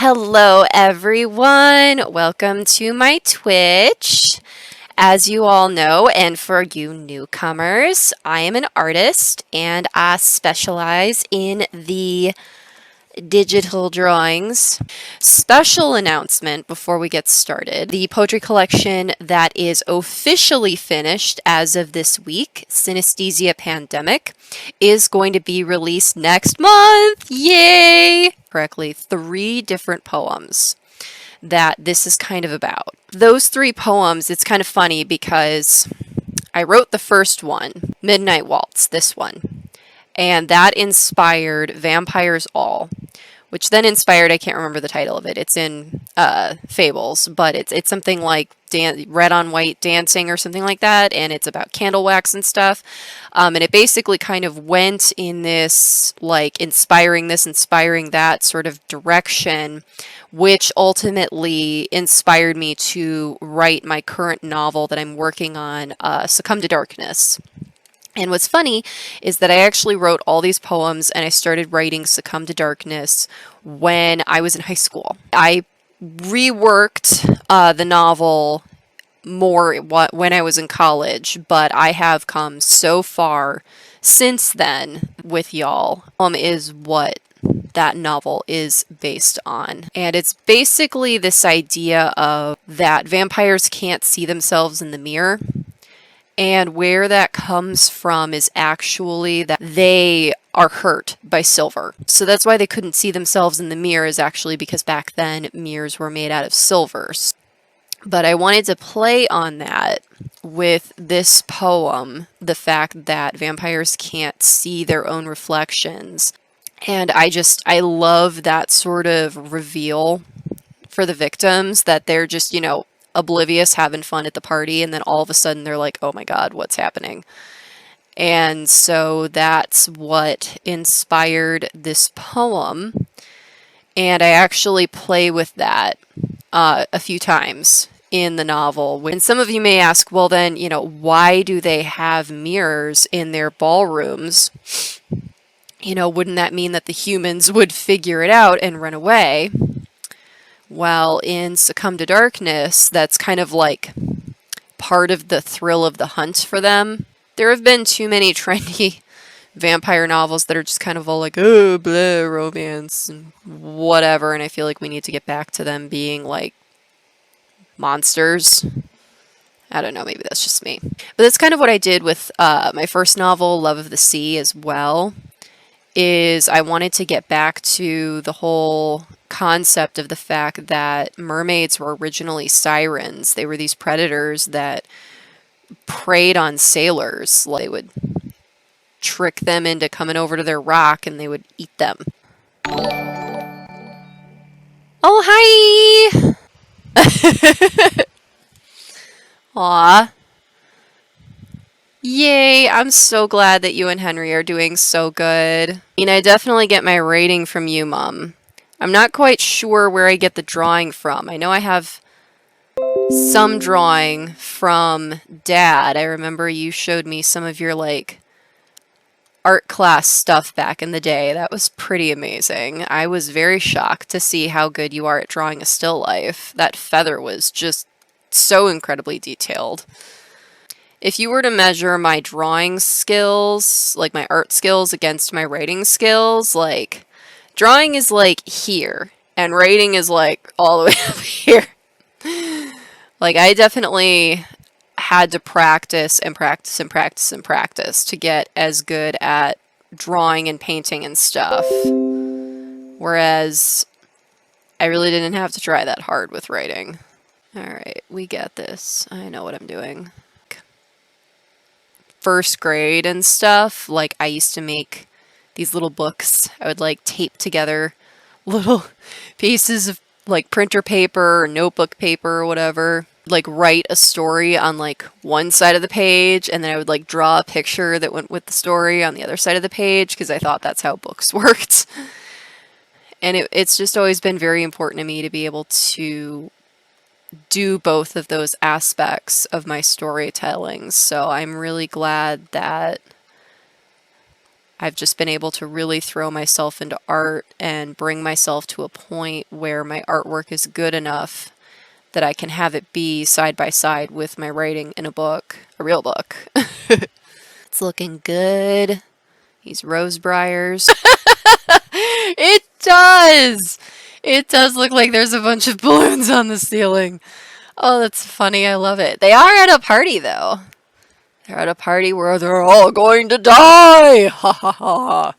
Hello everyone, welcome to my Twitch. As you all know, and for you newcomers, I am an artist and I specialize in the digital drawings. Special announcement before we get started. The poetry collection that is officially finished as of this week, Synesthesia Pandemic, is going to be released next month. Yay! Correctly, 3 different poems that this is kind of about. Those 3 poems, it's kind of funny because I wrote the first one, Midnight Waltz, this one, and that inspired Vampires All, which then inspired, I can't remember the title of it, it's in Fables, but it's something like red on white dancing or something like that, and it's about candle wax and stuff, and it basically kind of went in this, like, inspiring this, inspiring that sort of direction, which ultimately inspired me to write my current novel that I'm working on, Succumb to Darkness. And what's funny is that I actually wrote all these poems and I started writing Succumb to Darkness when I was in high school. I reworked the novel more when I was in college, but I have come so far since then with y'all. Is what that novel is based on. And it's basically this idea of that vampires can't see themselves in the mirror. And where that comes from is actually that they are hurt by silver. So that's why they couldn't see themselves in the mirror, is actually because back then mirrors were made out of silver. But I wanted to play on that with this poem, the fact that vampires can't see their own reflections. And I love that sort of reveal for the victims, that they're just, oblivious, having fun at the party, and then all of a sudden they're like, oh my god, what's happening? And so that's what inspired this poem, and I actually play with that a few times in the novel. And some of you may ask, well then, why do they have mirrors in their ballrooms? Wouldn't that mean that the humans would figure it out and run away? Well, in Succumb to Darkness, that's kind of like part of the thrill of the hunt for them. There have been too many trendy vampire novels that are just kind of all like, oh, blah, romance, and whatever, and I feel like we need to get back to them being like monsters. I don't know, maybe that's just me. But that's kind of what I did with my first novel, Love of the Sea, as well, is I wanted to get back to the whole concept of the fact that mermaids were originally sirens. They were these predators that preyed on sailors. They would trick them into coming over to their rock and they would eat them. Oh, hi! Aw. Yay, I'm so glad that you and Henry are doing so good. I definitely get my rating from you, Mom. I'm not quite sure where I get the drawing from. I know I have some drawing from Dad. I remember you showed me some of your, art class stuff back in the day. That was pretty amazing. I was very shocked to see how good you are at drawing a still life. That feather was just so incredibly detailed. If you were to measure my drawing skills, like my art skills, against my writing skills, drawing is here, and writing is all the way up here. I definitely had to practice and practice and practice and practice to get as good at drawing and painting and stuff. Whereas I really didn't have to try that hard with writing. Alright, we get this. I know what I'm doing. First grade and stuff, I used to make these little books. I would tape together little pieces of printer paper or notebook paper or whatever, write a story on one side of the page, and then I would draw a picture that went with the story on the other side of the page, because I thought that's how books worked. And it's just always been very important to me to be able to do both of those aspects of my storytelling. So I'm really glad that I've just been able to really throw myself into art and bring myself to a point where my artwork is good enough that I can have it be side by side with my writing in a book, a real book. It's looking good. These rose briars. It does! It does look like there's a bunch of balloons on the ceiling. Oh, that's funny. I love it. They are at a party, though. They're at a party where they're all going to die! Ha ha ha.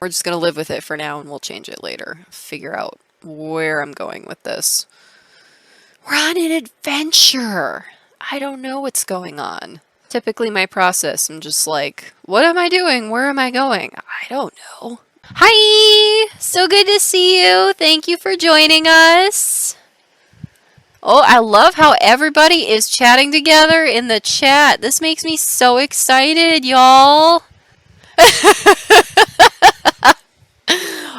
We're just going to live with it for now and we'll change it later. Figure out where I'm going with this. We're on an adventure! I don't know what's going on. Typically my process, I'm just like, what am I doing? Where am I going? I don't know. Hi! So good to see you. Thank you for joining us. Oh, I love how everybody is chatting together in the chat. This makes me so excited, y'all.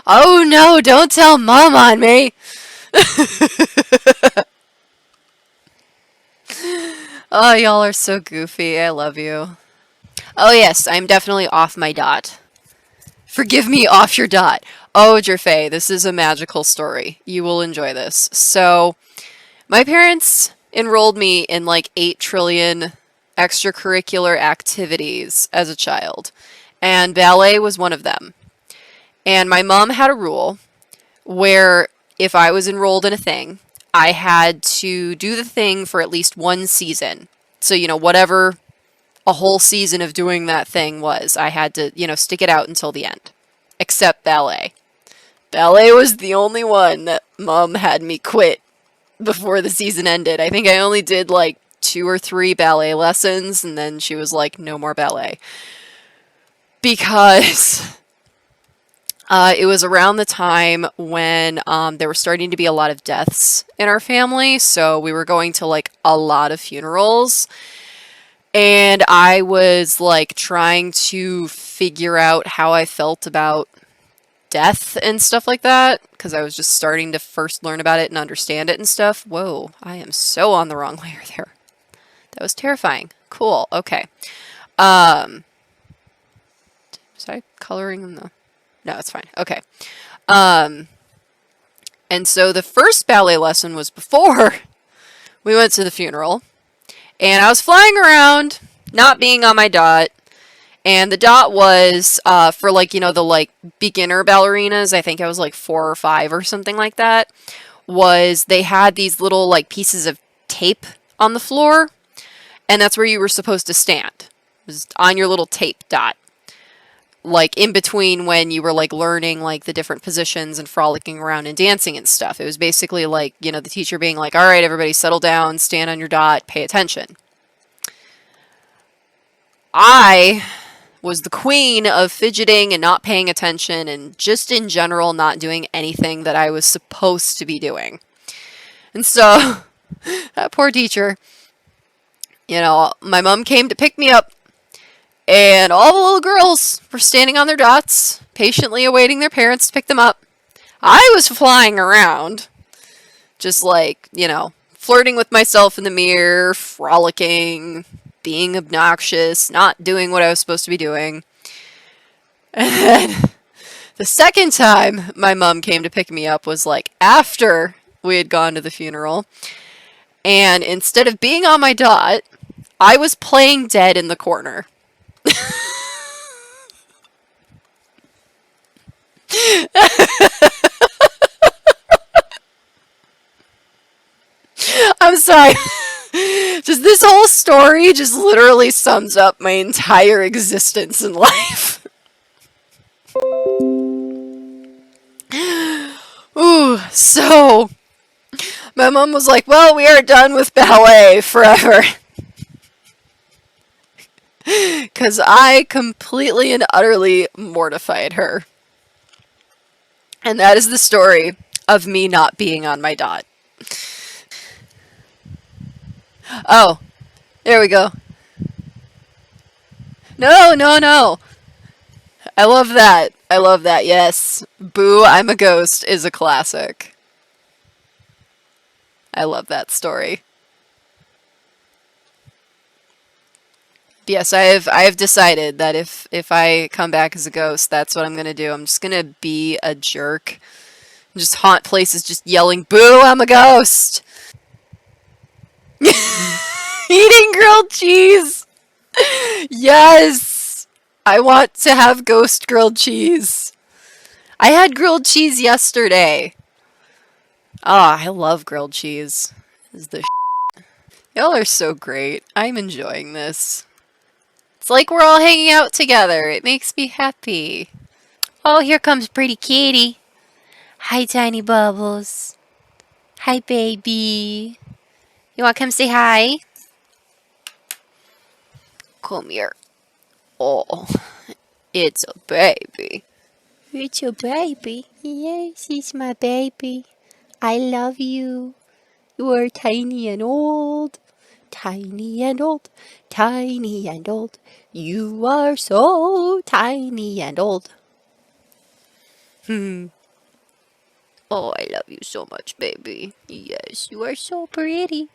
Oh no, don't tell Mom on me. Oh, y'all are so goofy. I love you. Oh yes, I'm definitely off my dot. Forgive me, off your dot. Oh, Jerfay, this is a magical story. You will enjoy this. So, my parents enrolled me in like 8 trillion extracurricular activities as a child, and ballet was one of them. And my mom had a rule where if I was enrolled in a thing, I had to do the thing for at least 1 season. So, you know, whatever a whole season of doing that thing was, I had to, you know, stick it out until the end. Except ballet. Ballet was the only one that Mom had me quit before the season ended. I think I only did like 2 or 3 ballet lessons, and then she was like, no more ballet. Because it was around the time when there were starting to be a lot of deaths in our family, so we were going to like a lot of funerals. And I was like trying to figure out how I felt about death and stuff like that, because I was just starting to first learn about it and understand it and stuff. Whoa, I am so on the wrong layer there. That was terrifying. Cool, okay. Was I coloring in the... No, it's fine. Okay. And so the first ballet lesson was before we went to the funeral. And I was flying around, not being on my dot. And the dot was for like, you know, the like beginner ballerinas. I think I was like 4 or 5 or something like that. Was they had these little like pieces of tape on the floor. And that's where you were supposed to stand. It was on your little tape dot. Like in between when you were like learning like the different positions and frolicking around and dancing and stuff. It was basically like, you know, the teacher being like, all right, everybody settle down, stand on your dot, pay attention. I was the queen of fidgeting and not paying attention and just in general not doing anything that I was supposed to be doing. And so that poor teacher, you know, my mom came to pick me up. And all the little girls were standing on their dots, patiently awaiting their parents to pick them up. I was flying around, just like, you know, flirting with myself in the mirror, frolicking, being obnoxious, not doing what I was supposed to be doing. And then the second time my mom came to pick me up was like after we had gone to the funeral. And instead of being on my dot, I was playing dead in the corner. I'm sorry. Just this whole story just literally sums up my entire existence in life. Ooh, so my mom was like, well, we are done with ballet forever. Because I completely and utterly mortified her. And that is the story of me not being on my dot. Oh, there we go. No, no, no. I love that. I love that, yes. Boo, I'm a Ghost is a classic. I love that story. Yes, I have decided that if I come back as a ghost, that's what I'm gonna do. I'm just gonna be a jerk. Just haunt places just yelling, "Boo, I'm a ghost!" Eating grilled cheese! Yes! I want to have ghost grilled cheese. I had grilled cheese yesterday. Ah, I love grilled cheese. This is the Y'all are so great. I'm enjoying this. It's like we're all hanging out together. It makes me happy. Oh, here comes pretty kitty. Hi, Tiny Bubbles. Hi, baby. You want to come say hi? Come here. Oh, it's a baby. It's your baby. Yes, it's my baby. I love you. You are tiny and old. Tiny and old. Tiny and old. You are so tiny and old. Hmm. Oh, I love you so much, baby. Yes, you are so pretty.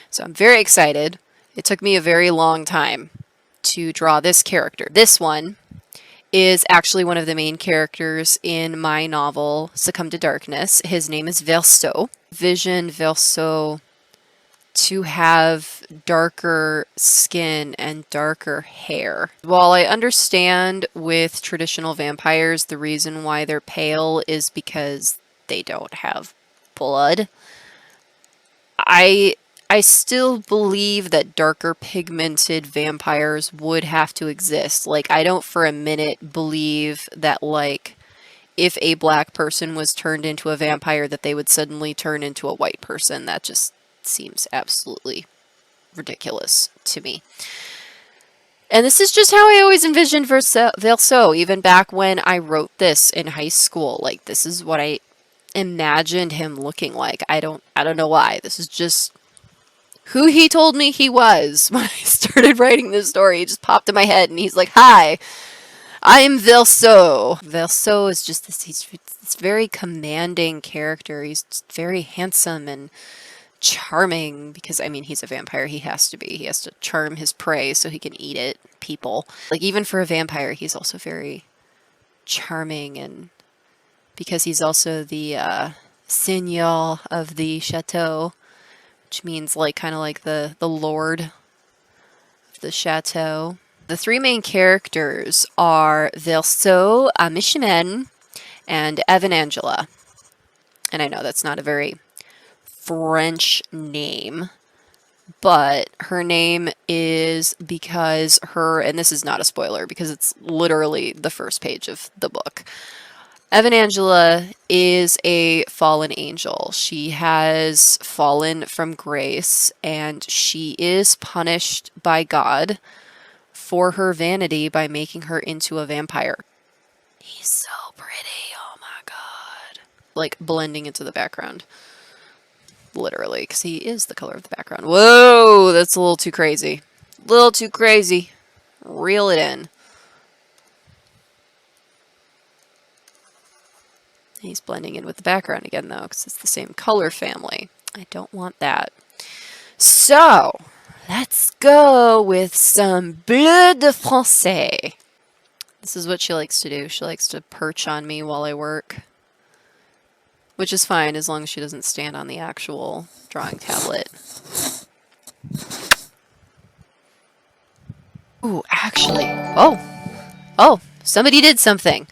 So I'm very excited. It took me a very long time to draw this character. This one is actually one of the main characters in my novel, Succumb to Darkness. His name is Verso. Vision Verso to have darker skin and darker hair. While I understand with traditional vampires, the reason why they're pale is because they don't have blood. I I still believe that darker pigmented vampires would have to exist. Like, I don't for a minute believe that, like, if a black person was turned into a vampire, that they would suddenly turn into a white person. That just seems absolutely ridiculous to me. And this is just how I always envisioned Verso, even back when I wrote this in high school. Like, this is what I imagined him looking like. I don't know why. This is just who he told me he was when I started writing this story. It just popped in my head, and he's like, "Hi, I'm Verso." Verso is just he's this very commanding character. He's just very handsome and charming because, I mean, he's a vampire. He has to be. He has to charm his prey so he can eat it, people. Like, even for a vampire, he's also very charming, and because he's also the seigneur of the chateau, which means like kind of like the lord of the chateau. The three main characters are Verso, Amishimen, and Evanangela. And I know that's not a very French name, but her name is because her, and this is not a spoiler because it's literally the first page of the book. Evanangela is a fallen angel. She has fallen from grace, and she is punished by God for her vanity by making her into a vampire. He's so pretty. Oh my god. Like, blending into the background. Literally, because he is the color of the background. Whoa, that's a little too crazy. A little too crazy. Reel it in. He's blending in with the background again, though, because it's the same color family. I don't want that. So, let's go with some bleu de français. This is what she likes to do. She likes to perch on me while I work. Which is fine, as long as she doesn't stand on the actual drawing tablet. Ooh, actually. Oh, somebody did something.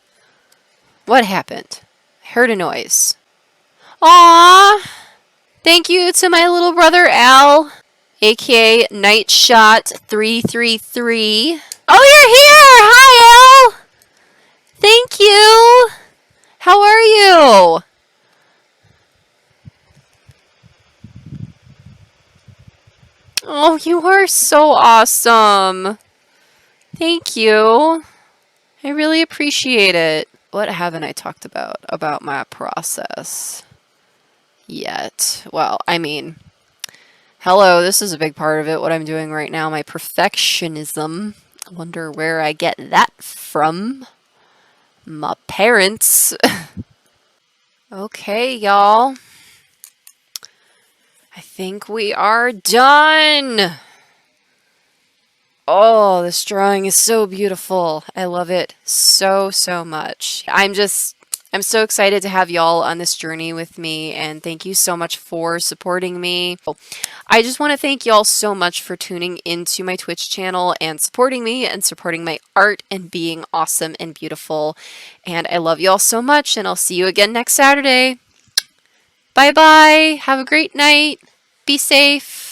What happened? I heard a noise. Aww! Thank you to my little brother Al, aka Nightshot333. Oh, you're here! Hi, Al! Thank you! How are you? Oh, you are so awesome. Thank you. I really appreciate it. What haven't I talked about my process yet? Well, I mean, hello, this is a big part of it, what I'm doing right now, my perfectionism. I wonder where I get that from. My parents. Okay, y'all. I think we are done. Oh, this drawing is so beautiful. I love it so, so much. I'm so excited to have y'all on this journey with me, and thank you so much for supporting me. I just want to thank y'all so much for tuning into my Twitch channel and supporting me and supporting my art and being awesome and beautiful. And I love y'all so much, and I'll see you again next Saturday. Bye bye. Have a great night. Be safe.